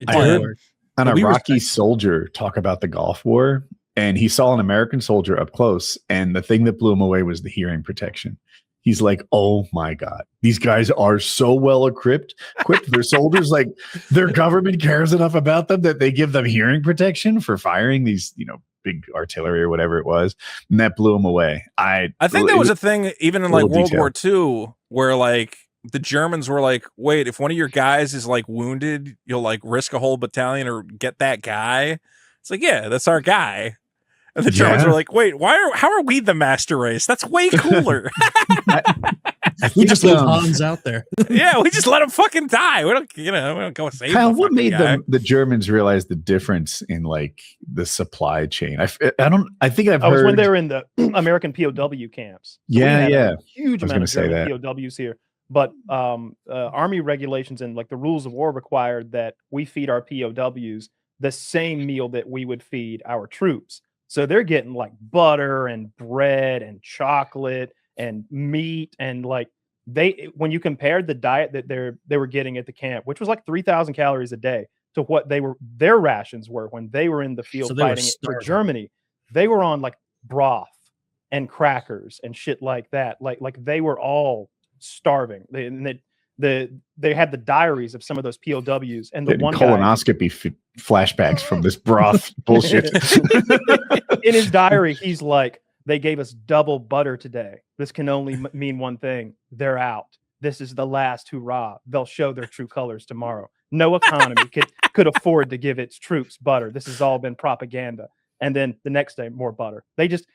I heard an Iraqi soldier talk about the Gulf War, and he saw an American soldier up close, and the thing that blew him away was the hearing protection. He's like, oh my God, these guys are so well equipped. Their soldiers, like their government cares enough about them that they give them hearing protection for firing these, big artillery or whatever it was. And that blew him away. I think that was a thing even in like World War II where like the Germans were like, wait, if one of your guys is like wounded, you'll like risk a whole battalion or get that guy. It's like, yeah, that's our guy. And the Germans were like, wait, how are we the master race? That's way cooler. We just let Hans out there. Yeah, we just let him fucking die. We don't go save him. What made the Germans realize the difference in like the supply chain? I think I've heard when they were in the American POW camps. So yeah. Huge amount of German POWs here. But Army regulations and like the rules of war required that we feed our POWs the same meal that we would feed our troops. So they're getting like butter and bread and chocolate and meat, and like when you compared the diet that they were getting at the camp, which was like 3,000 calories a day, to what their rations were when they were in the field fighting for Germany, they were on like broth and crackers and shit like that. Like they were all starving. They had the diaries of some of those POWs, and the one colonoscopy flashbacks from this broth bullshit. In his diary, he's like, they gave us double butter today. This can only mean one thing. They're out. This is the last hurrah. They'll show their true colors tomorrow. No economy could afford to give its troops butter. This has all been propaganda. And then the next day, more butter. They just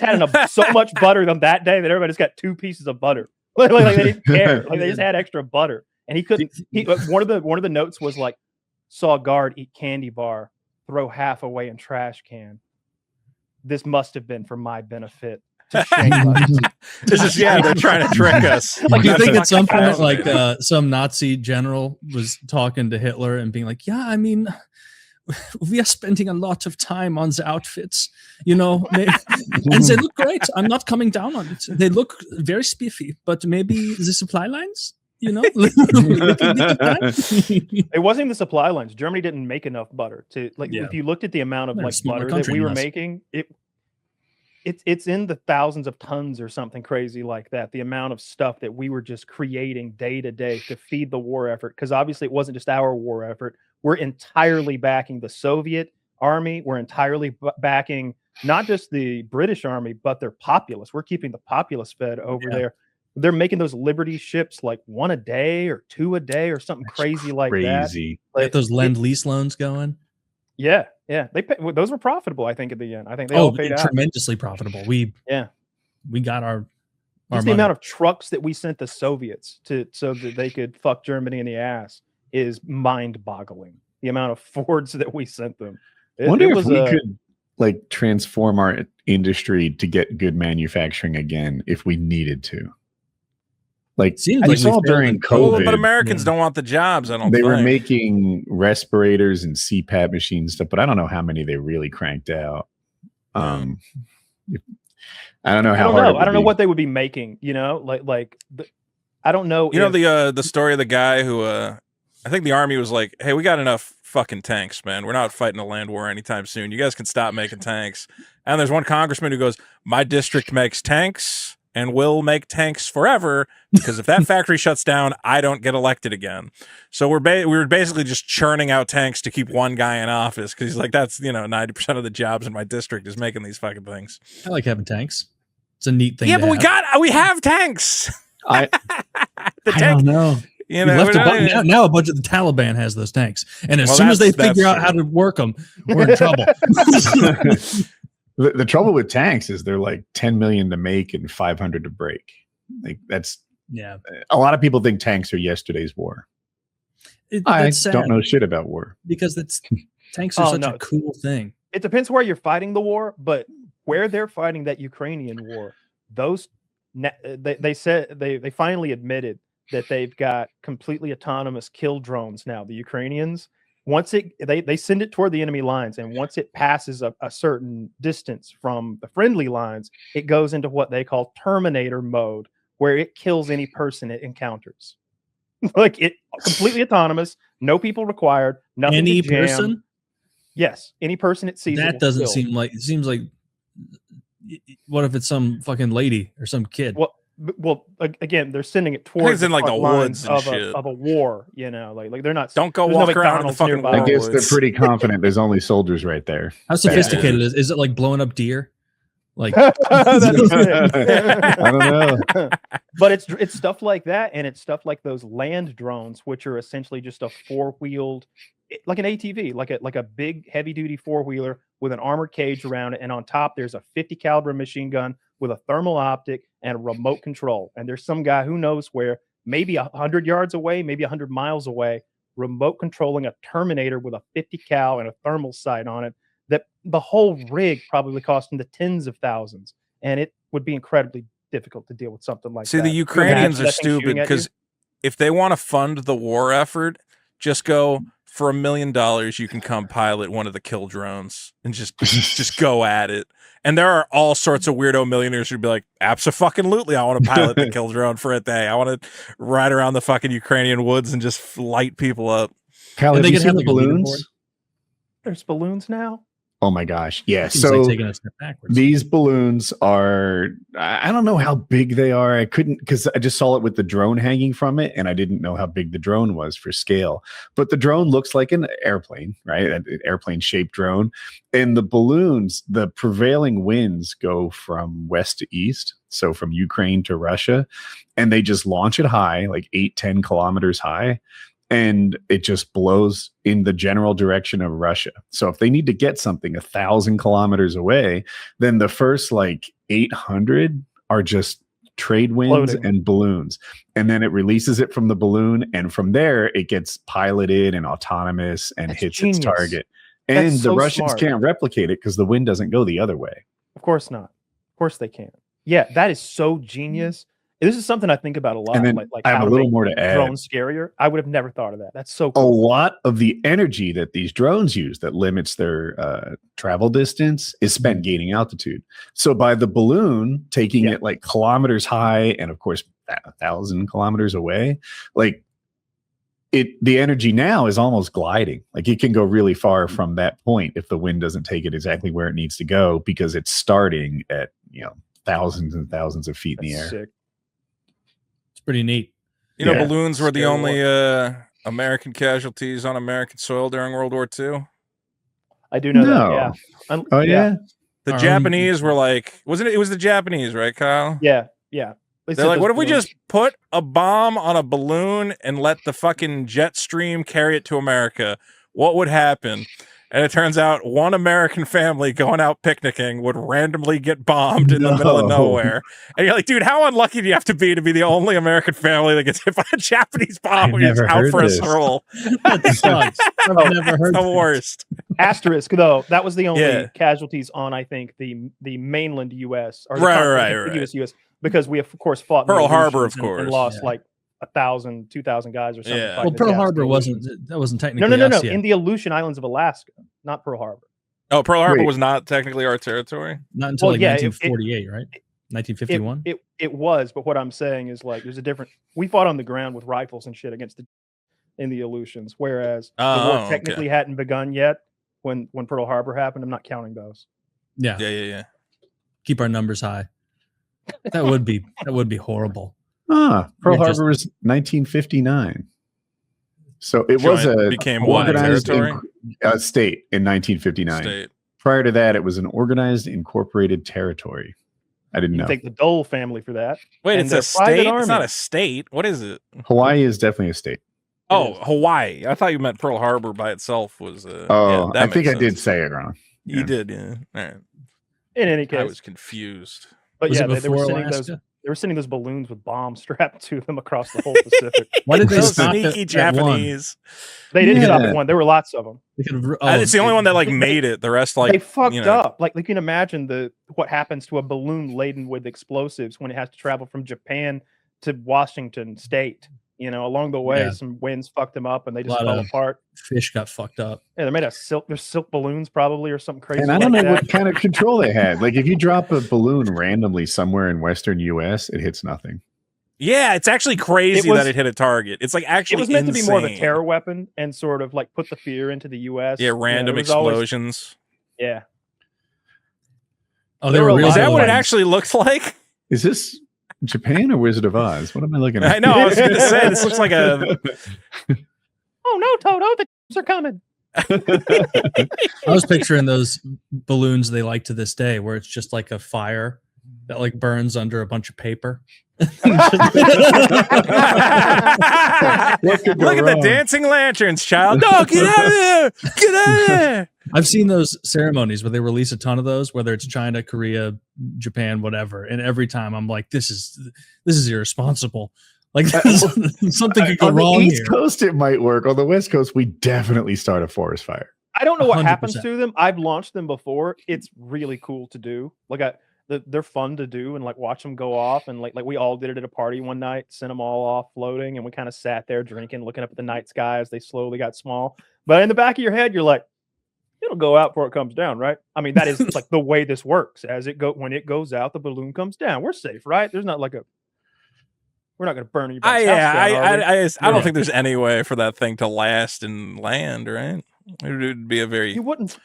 had so much butter on that day that everybody's got 2 pieces of butter. Like they didn't care. Like they just had extra butter. And he couldn't. One of the notes was like, saw a guard eat candy bar, throw half away in trash can. This must have been for my benefit. To shame us. They're trying to trick us. Like you think at some point, like some Nazi general was talking to Hitler and being like, "Yeah, I mean, we are spending a lot of time on the outfits, and they look great. I'm not coming down on it. They look very spiffy, but maybe the supply lines." It wasn't even the supply lines. Germany didn't make enough butter to if you looked at the amount of butter that we were making, it's in the thousands of tons or something crazy like that. The amount of stuff that we were just creating day to day to feed the war effort, because obviously it wasn't just our war effort. We're entirely backing the Soviet army. We're entirely backing not just the British army, but their populace. We're keeping the populace fed over there. They're making those Liberty ships like 1 a day or 2 a day or something crazy like that. Like, get those Lend-Lease loans going. Yeah. Those were profitable, I think, at the end. I think they all paid out. Tremendously profitable. We got our just the amount of trucks that we sent the Soviets so that they could fuck Germany in the ass is mind-boggling. The amount of Fords that we sent them. I wonder if we could like transform our industry to get good manufacturing again if we needed to. Like I saw during COVID, but Americans don't want the jobs. They were making respirators and CPAP machines stuff, but I don't know how many they really cranked out. I don't know how. I don't know what they would be making. I don't know. The story of the guy who I think the army was like, "Hey, we got enough fucking tanks, man. We're not fighting a land war anytime soon. You guys can stop making tanks." And there's one congressman who goes, "My district makes tanks and will make tanks forever, because if that factory shuts down, I don't get elected again." So we were basically just churning out tanks to keep one guy in office, because he's like, that's 90% of the jobs in my district is making these fucking things. I like having tanks. It's a neat thing. Yeah, but we have tanks. I don't know. Now a bunch of the Taliban has those tanks, and as soon as they figure out how to work them, we're in trouble. The trouble with tanks is they're like 10 million to make and 500 to break. Like that's a lot of people think tanks are yesterday's war. I don't know shit about war because tanks are such a cool thing. It depends where you're fighting the war, but where they're fighting that Ukrainian war, they said they finally admitted that they've got completely autonomous kill drones now. The Ukrainians. Once they send it toward the enemy lines, and once it passes a certain distance from the friendly lines, it goes into what they call Terminator mode, where it kills any person it encounters. Like it completely autonomous, no people required, nothing. Any to jam. person? Yes, any person it sees. That doesn't seem like. It seems like. What if it's some fucking lady or some kid? Well, again, they're sending it towards in like the woods and shit of a war. You know, like they're not. Don't go walk around in the fucking war. I guess they're pretty confident. There's only soldiers right there. How sophisticated is it? Like blowing up deer? Like I don't know. But it's stuff like that, and it's stuff like those land drones, which are essentially just a four-wheeled, like an ATV, like a big heavy-duty four-wheeler with an armored cage around it, and on top there's a 50 caliber machine gun with a thermal optic and a remote control. And there's some guy who knows where, maybe 100 yards away, maybe 100 miles away, remote controlling a Terminator with a 50 cal and a thermal sight on it. That the whole rig probably cost in the tens of thousands, and it would be incredibly difficult to deal with something like that. See, the Ukrainians are stupid because if they want to fund the war effort, just go for $1 million. You can come pilot one of the kill drones and just go at it. And there are all sorts of weirdo millionaires who'd be like, abso-fucking-lutely, I want to pilot the kill drone for a day. I want to ride around the fucking Ukrainian woods and just light people up. Kyle, have you seen the balloons? There's balloons now. Oh my gosh. Yeah. So like taking a step backwards. These balloons are, I don't know how big they are. I couldn't, because I just saw it with the drone hanging from it, and I didn't know how big the drone was for scale. But the drone looks like an airplane, right? An airplane shaped drone. And the balloons, the prevailing winds go from west to east. So from Ukraine to Russia. And they just launch it high, like 8-10 kilometers high. And it just blows in the general direction of Russia. So if they need to get something 1,000 kilometers away, then the first like 800 are just trade winds and balloons. And then it releases it from the balloon. And from there, it gets piloted and autonomous and hits its target. And the Russians can't replicate it because the wind doesn't go the other way. Of course not. Of course they can't. Yeah, that is so genius. This is something I think about a lot. And then like I have a little more to add. Drones scarier. I would have never thought of that. That's so cool. A lot of the energy that these drones use that limits their travel distance is spent gaining altitude. So by the balloon taking it like kilometers high and of course 1,000 kilometers away, like the energy now is almost gliding. Like it can go really far from that point if the wind doesn't take it exactly where it needs to go, because it's starting at thousands and thousands of feet in the air. Sick. Pretty neat. Balloons were the only American casualties on American soil during World War II. I do know that. Yeah. Oh yeah. The Japanese were like, wasn't it? It was the Japanese, right, Kyle? Yeah. Yeah. They're like, what if we just put a bomb on a balloon and let the fucking jet stream carry it to America? What would happen? And it turns out one American family going out picnicking would randomly get bombed in the middle of nowhere. And you're like, dude, how unlucky do you have to be the only American family that gets hit by a Japanese bomb when you're out for a stroll? That sucks. I've never heard the worst. Asterisk, though, that was the only casualties on, I think, the mainland U.S. or the U.S. because we, of course, fought Pearl Harbor, of course, and lost like 1,000, 2,000 guys or something. Yeah. Well, Pearl Harbor wasn't technically no. In the Aleutian Islands of Alaska, not Pearl Harbor. Oh, Pearl Harbor was not technically our territory? Not until 1948, right? 1951? It was, but what I'm saying is like there's a different. We fought on the ground with rifles and shit against in the Aleutians, whereas the war technically hadn't begun yet when Pearl Harbor happened. I'm not counting those. Yeah. Keep our numbers high. That would be horrible. Pearl Harbor was 1959. So it was became organized territory? State in 1959. State. Prior to that, it was an organized incorporated territory. I didn't know. Take the Dole family for that. Wait, it's a state? It's not a state. What is it? Hawaii is definitely a state. Oh, Hawaii. I thought you meant Pearl Harbor by itself was. I think I did say it wrong. You did, yeah. All right. In any case, I was confused. But was they were sending those balloons with bombs strapped to them across the whole Pacific. Why did they stop sneaky Japanese? They didn't stop at one. There were lots of them. It's the only one that made it. The rest they fucked up. Like you can imagine what happens to a balloon laden with explosives when it has to travel from Japan to Washington State. Along the way, some winds fucked them up, and they just fell apart. Fish got fucked up. Yeah, they're made of silk. There's silk balloons, probably, or something crazy. And I don't know what kind of control they had. Like, if you drop a balloon randomly somewhere in Western U.S., it hits nothing. Yeah, it's actually crazy that it hit a target. It's like actually it was meant to be more of a insane. terror weapon and sort of like put the fear into the U.S. Yeah, random explosions. Yeah. Oh, they were real. Is that what it actually looks like? Is this Japan or Wizard of Oz? What am I looking at? I know. I was going to say this looks like a. Oh no, Toto! The are coming. I was picturing those balloons they like to this day, where it's just like a fire that like burns under a bunch of paper. Look at the dancing lanterns, child. No, get out of there! Get out of there! I've seen those ceremonies where they release a ton of those, whether it's China, Korea, Japan, whatever. And every time I'm like, this is irresponsible. Like something could go wrong. On the East here. Coast, it might work. On the West Coast, we definitely start a forest fire. I don't know what 100%. happens to them. I've launched them before. It's really cool to do. Like they're fun to do and like watch them go off. And like we all did it at a party one night, sent them all off floating, and we kind of sat there drinking, looking up at the night sky as they slowly got small. But in the back of your head, you're like, it'll go out before it comes down, right? I mean, that is like the way this works. When it goes out, the balloon comes down. We're safe, right? There's not like we're not going to burn anybody's house down. I don't think there's any way for that thing to last and land, right? It would be a very. You wouldn't.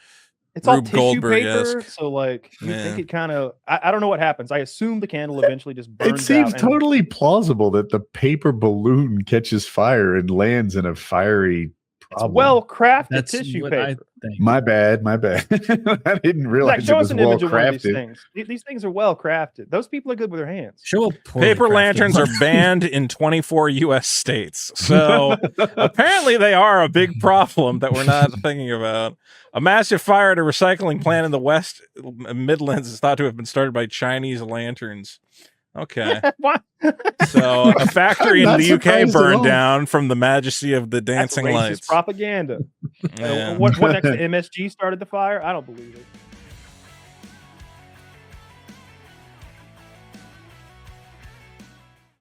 It's all tissue Goldberg-esque. paper, so like you think it kind of. I don't know what happens. I assume the candle eventually just burns. It seems out totally plausible that the paper balloon catches fire and lands in a fiery. It's well crafted tissue paper. My bad. I didn't realize show it us was an well image of one of these crafted. things. These things are well crafted. Those people are good with their hands. Show a paper lanterns are banned in 24 U.S. states, so apparently they are a big problem that we're not thinking about. A massive fire at a recycling plant in the West Midlands is thought to have been started by Chinese lanterns. Okay. So a factory in the UK burned down from the majesty of the dancing That's racist lights. Propaganda. Yeah. What next to MSG started the fire? I don't believe it.